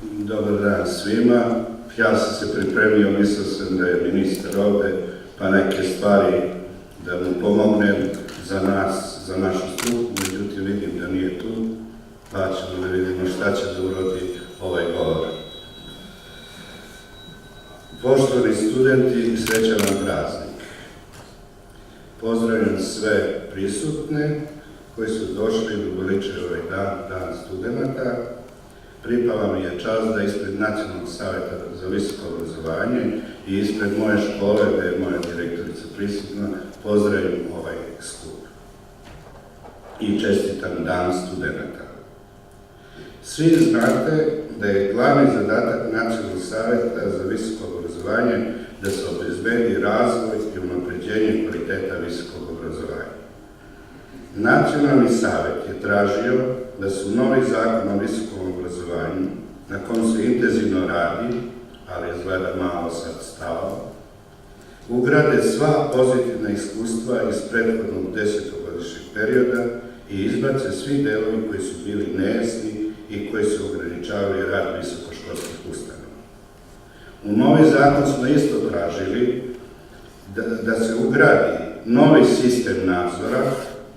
Dobar dan svima. Ja sam se pripremio, mislio sam da je ministar ovde, pa neke stvari da mu pomognem za nas, za našu struku, međutim vidim da nije tu, pa ćemo da vidimo šta će da urodi ovaj govor. Poštovani studenti, srećan vam praznik. Pozdravljam sve prisutne koji su došli da uveličaju ovaj dan studenata. Pripala mi je čast da ispred Nacionalnog savjeta za visoko obrazovanje i ispred moje škole, gde je moja direktorica prisutna, pozdravim ovaj skup i čestitam dan studenata. Svi znate da je glavni zadatak Nacionalnog savjeta za visoko obrazovanje da se obezbedi razvoj i unapređenje kvaliteta visokog obrazovanja. Nacionalni savjet je tražio da su novi zakon o visokom obrazovanju, na kom se intenzivno radi, ali izgleda malo sad stalo, ugrade sva pozitivna iskustva iz prethodnog 10-godišnjeg perioda i izbace svi delovi koji su bili nejasni i koji su ograničavali rad visokoškolskih ustanova. U novi zakon smo isto tražili da se ugradi novi sistem nadzora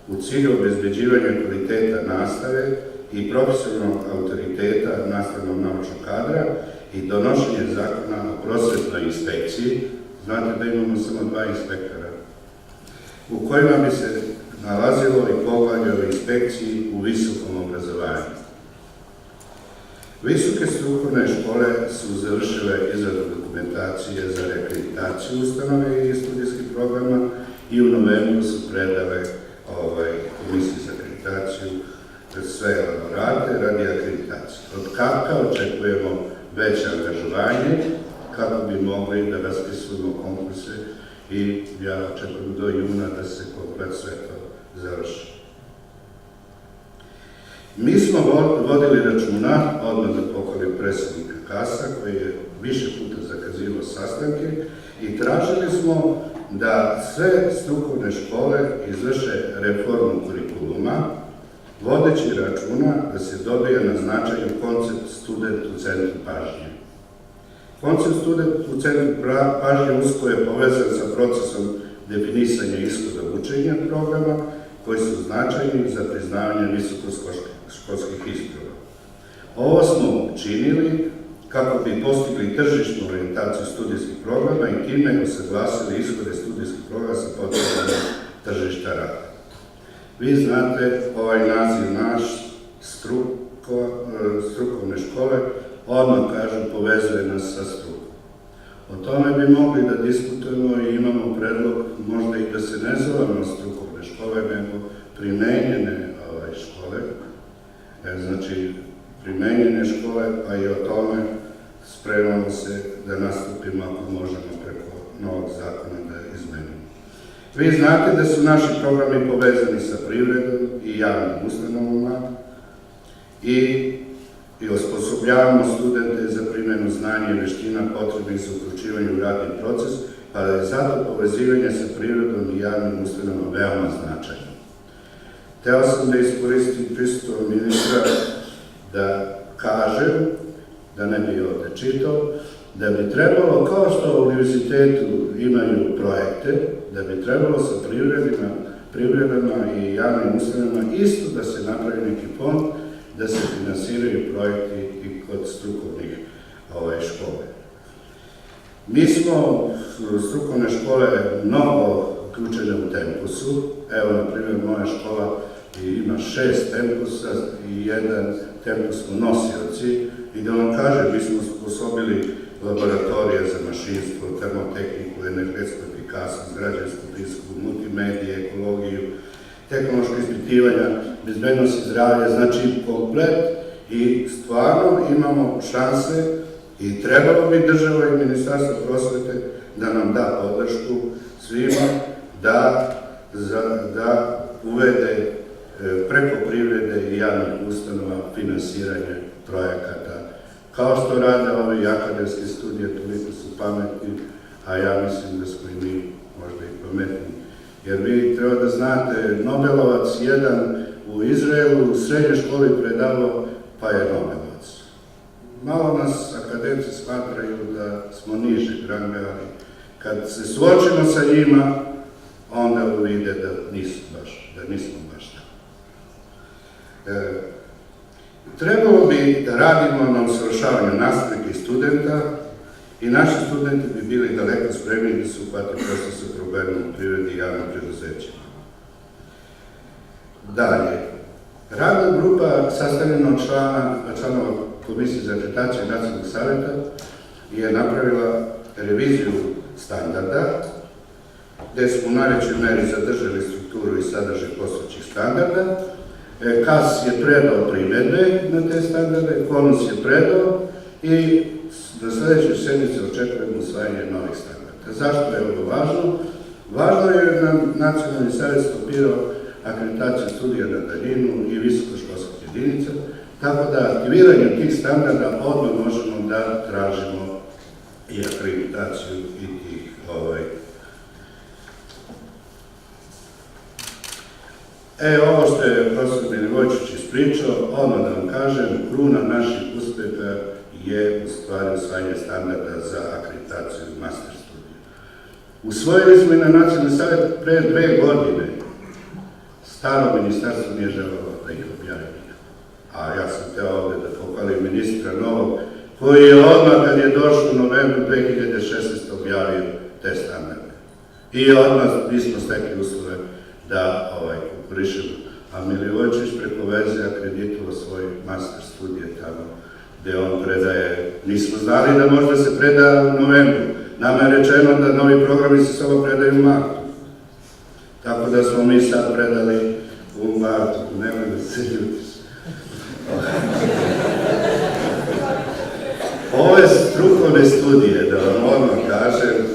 u cilju obezbeđivanja kvaliteta nastave i profesionalnog autoriteta nastavnog naučnog kadra i donošenje zakona o prosvetnoj inspekciji. Znate da imamo samo 2 inspektora, u kojima bi se nalazilo i poglavlje o inspekciji u visokom obrazovanju. Visoke strukovne škole su završile izradu dokumentacije za reakreditaciju ustanove i studijskih programa i u novembru su predale komisiji za akreditaciju sve elaborate radi akreditacije. Od KAPK-a očekujemo veće angažovanje kako bi mogli da raspisujemo konkurse i ja očekujem do juna da se komplet sve to završi. Mi smo vodili računa, odmah da pohvalim predsjednika KAS-a koji je više puta zakazivao sastanke i tražili smo da sve strukovne škole izvrše reformu kurikuluma, vodeći računa da se dobije na značaju koncept student u centru pažnje. Koncept student u centru pažnje usko je povezan sa procesom definisanja ishoda učenja programa koji su značajni za priznavanje visokoškolskih isprava. Ovo smo učinili kako bi postigli tržišnu orijentaciju studijskih programa i time usaglasili ishode studijskih programa sa potrebama tržišta rada. Vi znate, ovaj naziv naš, strukovne škole, odmah kažu, povezuje nas sa strukom. O tome bi mogli da diskutujemo i imamo predlog možda i da se ne zovemo strukovne škole, nego primenjene škole, znači primenjene škole, pa i o tome spremamo se da nastupimo ako možemo preko novog zakona da izmenimo. Vi znate da su naši programi povezani sa privredom i javnim ustanovama i osposobljavamo studente za primjenu znanja i veština potrebnih za uključivanje u radni proces, pa je zato povezivanje sa privredom i javnim ustanovama veoma značajno. Hteo sam da iskoristim prisustvo ministra da kažem, da ne bi ovde čitao, da bi trebalo, kao što u univerzitetu imaju projekte, da bi trebalo sa privredama i javnim ustanovama isto da se napravi neki fond, da se finansiraju projekti i kod strukovnih škole. Mi smo strukovne škole mnogo uključene u tempusu. Evo, na primjer, moja škola ima 6 tempusa i 1 tempus smo nosioci i da vam kažem, mi smo sposobili laboratorije za mašinstvo, termotehniku, energetsku efikasnost, građansku fiziku, multimedije, ekologiju, tehnološko ispitivanja, bezbednost i zdravlje, znači komplet i stvarno imamo šanse i trebalo bi država i Ministarstvo prosvete da nam da podršku svima da uvede preko privrede i javnih ustanova finansiranje projekata. Kao što rade ovi akademske studije, toliko su pametni, a ja mislim da smo i mi možda i pametni. Jer vi treba da znate, Nobelovac jedan u Izraelu u srednjoj školi predavao, pa je Nobelovac. malo nas akademci smatraju da smo niži ranga, ali kad se suočimo sa njima, onda uvide da nismo baš tako. Trebalo bi da radimo na usavršavanju nastavnika i studenta i naši studenti bi bili daleko spremni da se uhvate posla sa problemom u privredi i javnim preduzećima. Dalje, radna grupa sastavljena od članova Komisije za akreditaciju Nacionalnog saveta je napravila reviziju standarda, gde smo u najvećoj meri zadržali strukturu i sadržaj postojećih standarda. KAS je predao primedbe na te standarde, KONUS je predao i na sledećoj sednici očekujemo usvajanje novih standarda. Zašto je ovo važno? Važno je jer nam Nacionalni savet stopirao akreditaciju studija na daljinu i visokoškolskih jedinica, tako da aktiviranjem tih standarda odmah možemo da tražimo i akreditaciju i tih ovo što je profesor Milivojević ispričao, odmah da vam kažem, kruna naših uspeha je u stvari usvajanje standarda za akreditaciju master studija. Usvojili smo i na Nacionalni savjet pre 2 godine. Staro ministarstvo nije želelo da ih objavi. A ja sam teo ovde da pohvalim ministra novog, koji je odmah kad je došao u novembru 2016. objavio te standarde. I odmah nismo stekli uslove da konkurišemo. A Milivojević preko veze akreditovao svoj master studije tamo, gde on predaje, nismo znali da možda se preda u novembru. Nama je rečeno da novi programi se samo predaju u martu. Tako da smo mi sad predali u martu, nemoj da se ljutiš. Ove strukovne studije, da vam odmah kažem,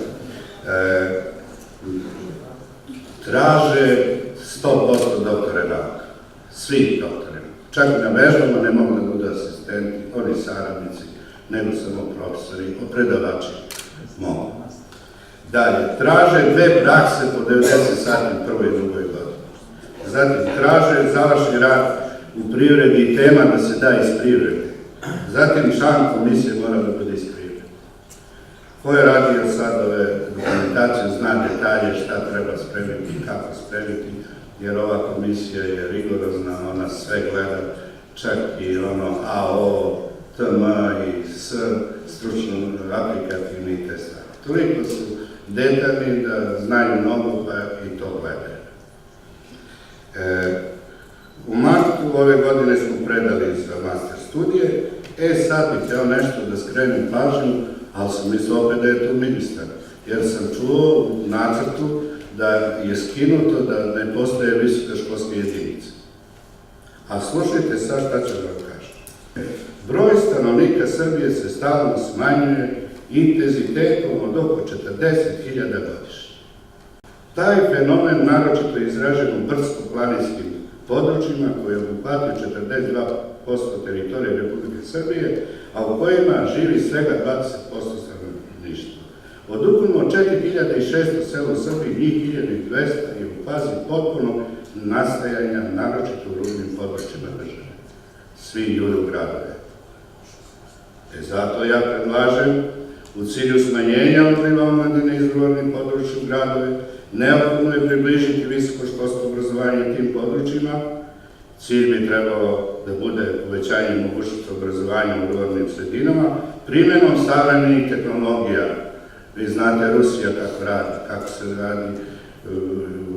traže 100% doktore nauka. Svi doktore. Čak i na vežbama ne mogu da budu asistenti, oni saradnici, nego samo profesori, predavači mogu. Dalje, traže 2 prakse po 90 sati u prvoj i drugoj godini. Zatim, traže završni rad u privredi i tema da se da iz privrede. Zatim, član komisije mora da bude iz privrede. Ko je radio sad ove dokumentacije, zna detalje šta treba spremiti i kako spremiti, jer ova komisija je rigorozna, ona sve gleda, čak i ono AO, TM i S, stručno aplikativni te stvari. Toliko su detaljni da znaju mnogo pa i to gledaju. U martu ove godine smo predali za master studije, sad bih hteo nešto da skrenem pažnju, ali sam mislio opet da je tu ministar, jer sam čuo u nacrtu da je skinuto da ne postoje visokoškolske jedinice. A slušajte sad šta ću da vam kažem. Broj stanovnika Srbije se stalno smanjuje intenzitetom od oko 40.000 godišnje. Taj fenomen naročito je izražen u brdsko-planinskim područjima koje obuhvataju 42% teritorije Republike Srbije, a u kojima živi svega 20% stanovništva. Od ukupno 4.600 sela u Srbiji, njih 1.200 je u fazi potpunog nastajanja, naročito u rubnim područjima države. Svi jure u gradove. Zato ja predlažem, u cilju smanjenja odliva omladine iz ruralnih područja u gradove, neophodno je približiti visokoškolsko obrazovanje tim područjima. Cilj bi trebalo da bude povećanje mogućnosti obrazovanja u ruralnim sredinama, primjenom savremenih tehnologija. Vi znate Rusija kako radi, kako se radi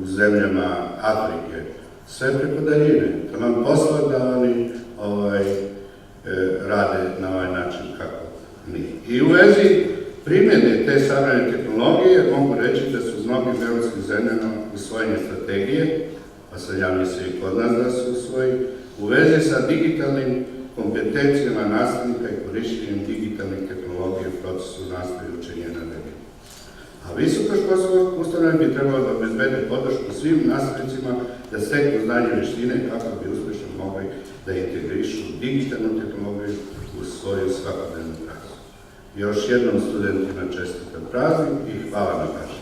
u zemljama Afrike. Sve preko daljine. To nam posla da oni rade na ovaj način kako mi. I u vezi primjene te savremene tehnologije mogu reći da su u mnogim evropskim zemljama usvojene strategije, pa sam ja mislio i kod nas da se usvoji, u vezi sa digitalnim kompetencijama nastavnika i korišćenjem digitalnih tehnologija u procesu nastave i učenja na daljinu. A visokoškolske ustanove bi trebalo da obezbede podršku svim nastavnicima da steknu znanje i veštine kako bi uspešno mogli da integrišu digitalnu tehnologiju u svoju svakodnevnu praksu. Još jednom studentima čestitam praznik i hvala na pažnju.